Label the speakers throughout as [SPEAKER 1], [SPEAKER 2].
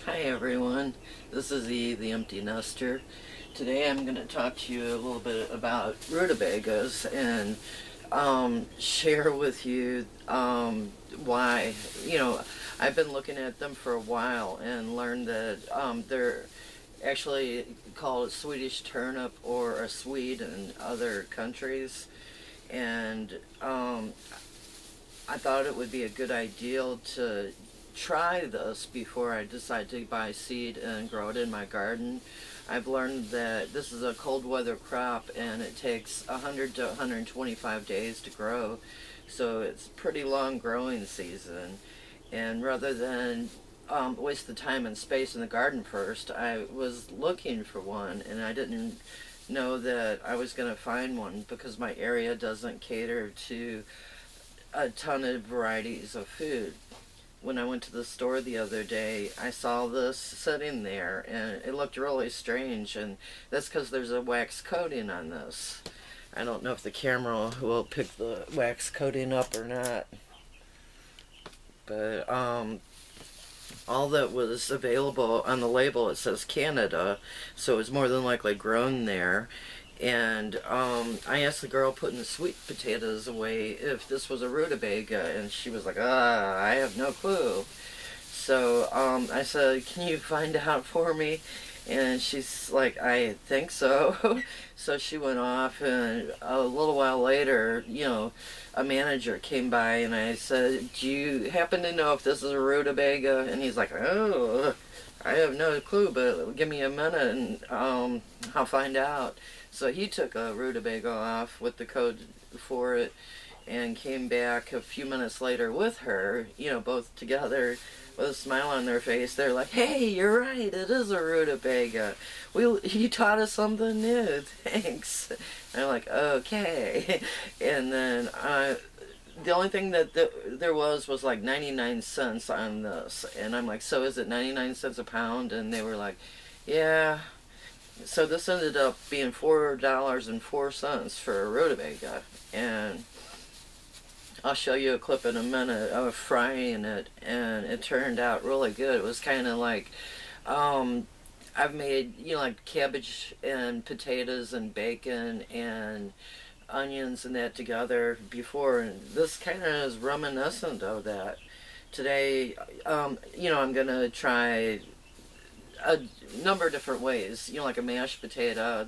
[SPEAKER 1] Hi everyone, this is the Empty Nester. Today I'm going to talk to you a little bit about rutabagas and share with you why. I've been looking at them for a while and learned that they're actually called a Swedish turnip or a Swede in other countries. And I thought it would be a good idea to try this before I decide to buy seed and grow it in my garden. I've learned that this is a cold weather crop and it takes 100 to 125 days to grow, so it's a pretty long growing season. And rather than waste the time and space in the garden first, I was looking for one and I didn't know that I was going to find one because my area doesn't cater to a ton of varieties of food. When I went to the store the other day, I saw this sitting there and it looked really strange, and that's because there's a wax coating on this. I don't know if the camera will pick the wax coating up or not, but all that was available on the label, it says Canada, so it's more than likely grown there. And I asked the girl putting the sweet potatoes away if this was a rutabaga, and she was like, I have no clue. So I said, can you find out for me? And she's like, I think so. So she went off, and a little while later, a manager came by, and I said, do you happen to know if this is a rutabaga? And he's like, oh, I have no clue, but give me a minute and I'll find out. So he took a rutabaga off with the code for it and came back a few minutes later with her, both together with a smile on their face. They're like, hey, you're right, it is a rutabaga. You taught us something new, thanks. And I'm like, okay. And then the only thing that there was like 99 cents on this. And I'm like, so is it 99 cents a pound? And they were like, yeah. So this ended up being $4.04 for a rutabaga. And I'll show you a clip in a minute of frying it. And it turned out really good. It was kind of like, I've made, like cabbage and potatoes and bacon and onions and that together before, and this kind of is reminiscent of that. Today, I'm gonna try a number of different ways, like a mashed potato,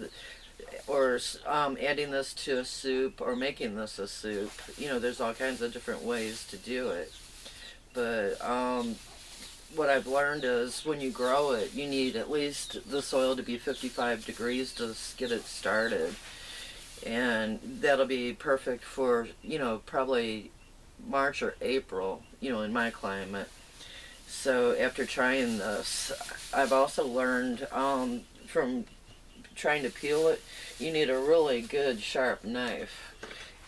[SPEAKER 1] or adding this to a soup, or making this a soup. There's all kinds of different ways to do it. But what I've learned is when you grow it, you need at least the soil to be 55 degrees to get it started. And that'll be perfect for, probably March or April, in my climate. So after trying this, I've also learned from trying to peel it, you need a really good sharp knife.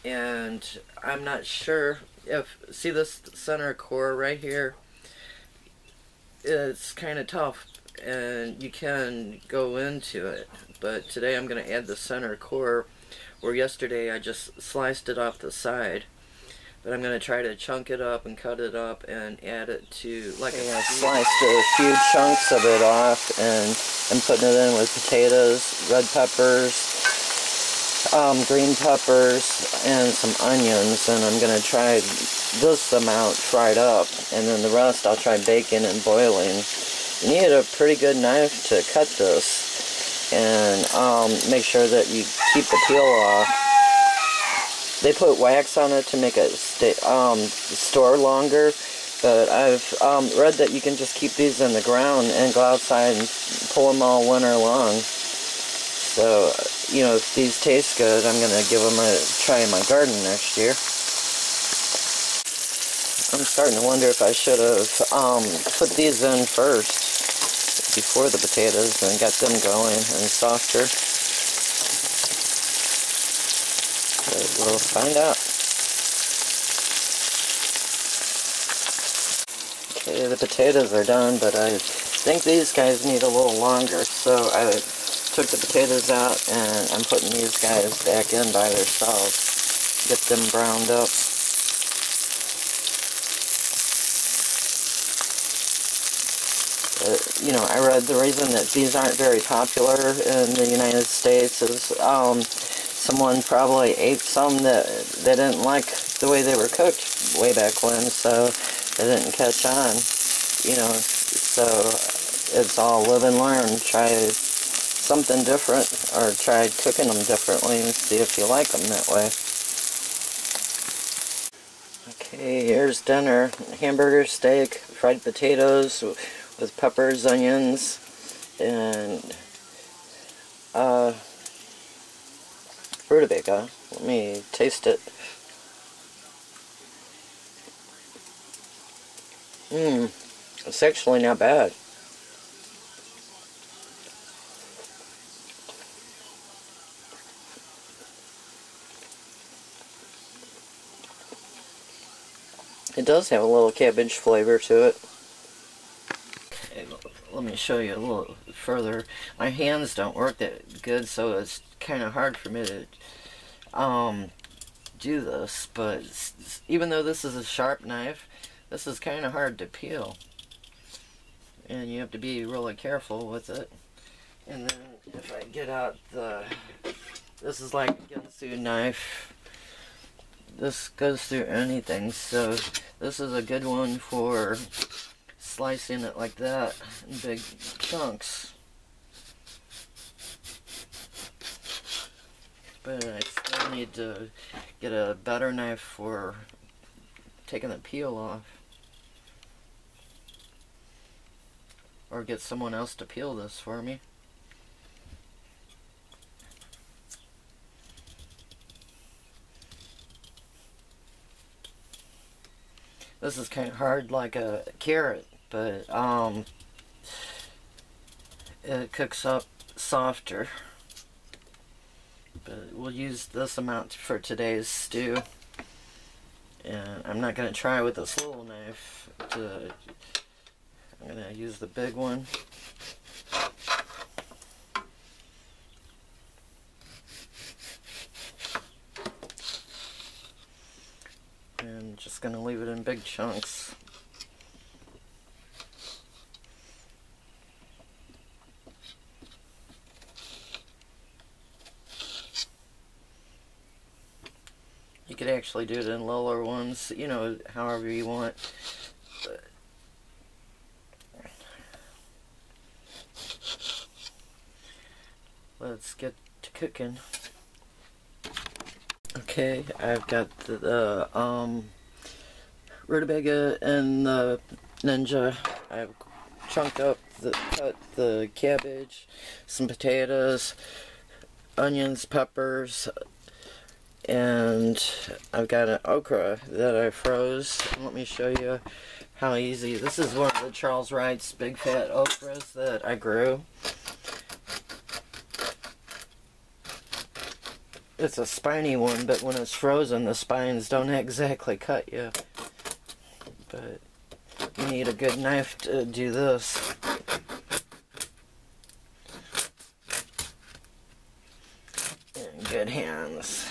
[SPEAKER 1] And I'm not sure see this center core right here? It's kind of tough and you can go into it. But today I'm going to add the center core, where yesterday I just sliced it off the side. But I'm going to try to chunk it up and cut it up and add it to, like, I sliced a few chunks of it off, and I'm putting it in with potatoes, red peppers, green peppers, and some onions. And I'm going to try this amount fried up, and then the rest I'll try baking and boiling. You need a pretty good knife to cut this, and make sure that you keep the peel off. They put wax on it to make it store longer, but I've read that you can just keep these in the ground and go outside and pull them all winter long. So, if these taste good, I'm going to give them a try in my garden next year. I'm starting to wonder if I should have put these in first before the potatoes and got them going and softer. But we'll find out. Okay, the potatoes are done, but I think these guys need a little longer, so I took the potatoes out and I'm putting these guys back in by themselves. Get them browned up. You know, I read the reason that these aren't very popular in the United States is someone probably ate some that they didn't like the way they were cooked way back when, so they didn't catch on. You know, so it's all live and learn. Try something different, or try cooking them differently and see if you like them that way. Okay, here's dinner. Hamburger steak, fried potatoes with peppers, onions, and rutabaga. Let me taste it. It's actually not bad. It does have a little cabbage flavor to it. Okay, let me show you a little further. My hands don't work that good, so it's kind of hard for me to do this, but even though this is a sharp knife, this is kind of hard to peel, and you have to be really careful with it. And then if I get out this is like a Ginsu knife. This goes through anything, so this is a good one for slicing it like that in big chunks. But I still need to get a better knife for taking the peel off. Or get someone else to peel this for me. This is kind of hard like a carrot, but it cooks up softer. But we'll use this amount for today's stew. And I'm not going to try with this little knife. I'm going to use the big one. And just going to leave it in big chunks. You could actually do it in lower ones, you know, however you want. But let's get to cooking. Okay, I've got the rutabaga and the ninja. I've cut the cabbage, some potatoes, onions, peppers, and I've got an okra that I froze. Let me show you how easy. This is one of the Charles Wright's big fat okras that I grew. It's a spiny one, but when it's frozen, the spines don't exactly cut you. But you need a good knife to do this. And good hands.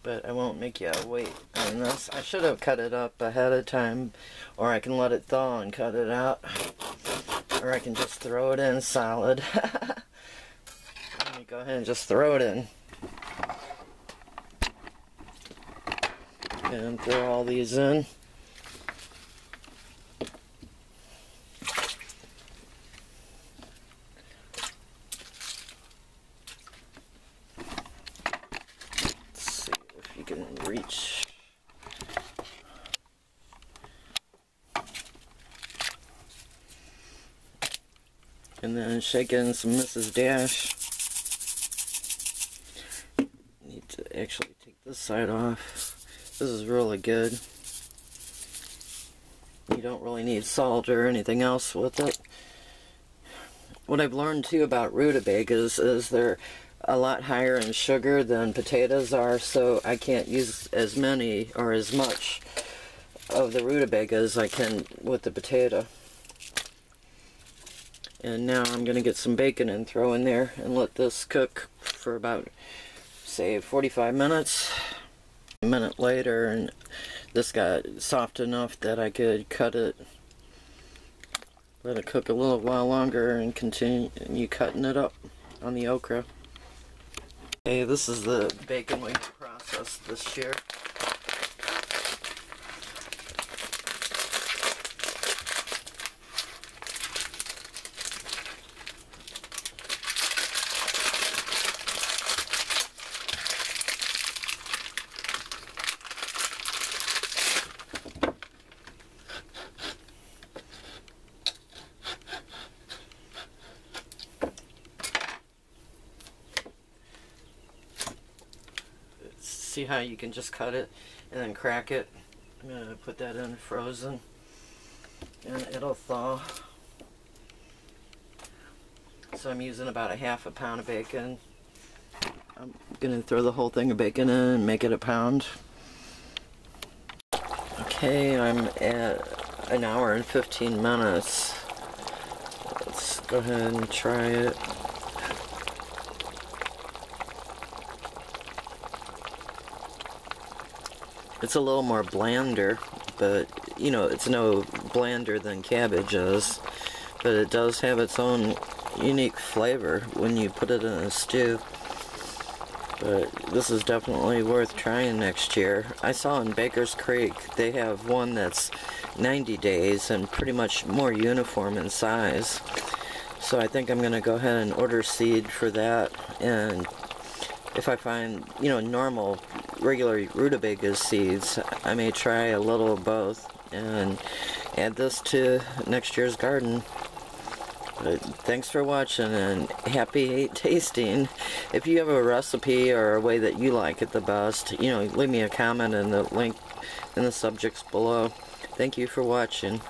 [SPEAKER 1] But I won't make you wait on this. I should have cut it up ahead of time, or I can let it thaw and cut it out. Or I can just throw it in solid. Let me go ahead and just throw it in. And throw all these in. Let's see if you can reach. And then shake in some Mrs. Dash. Need to actually take this side off. This is really good. You don't really need salt or anything else with it. What I've learned too about rutabagas is they're a lot higher in sugar than potatoes are, so I can't use as many or as much of the rutabaga as I can with the potato. And now I'm going to get some bacon and throw in there and let this cook for about, say, 45 minutes. A minute later, and This got soft enough that I could cut it, let it cook a little while longer, and continue cutting it up on the okra. Okay, this is the bacon we processed this year. See how you can just cut it and then crack it? I'm going to put that in frozen and it'll thaw. So I'm using about a half a pound of bacon. I'm going to throw the whole thing of bacon in and make it a pound. Okay, I'm at 1 hour and 15 minutes. Let's go ahead and try it. It's a little more blander, but you know, it's no blander than cabbage is, but it does have its own unique flavor when you put it in a stew. But this is definitely worth trying next year. I saw in Baker's Creek they have one that's 90 days and pretty much more uniform in size. So I think I'm going to go ahead and order seed for that, and if I find, you know, normal, regular Rutabagas seeds, I may try a little of both and add this to next year's garden. But thanks for watching and happy tasting. If you have a recipe or a way that you like it the best, you know, leave me a comment in the link in the subjects below. Thank you for watching.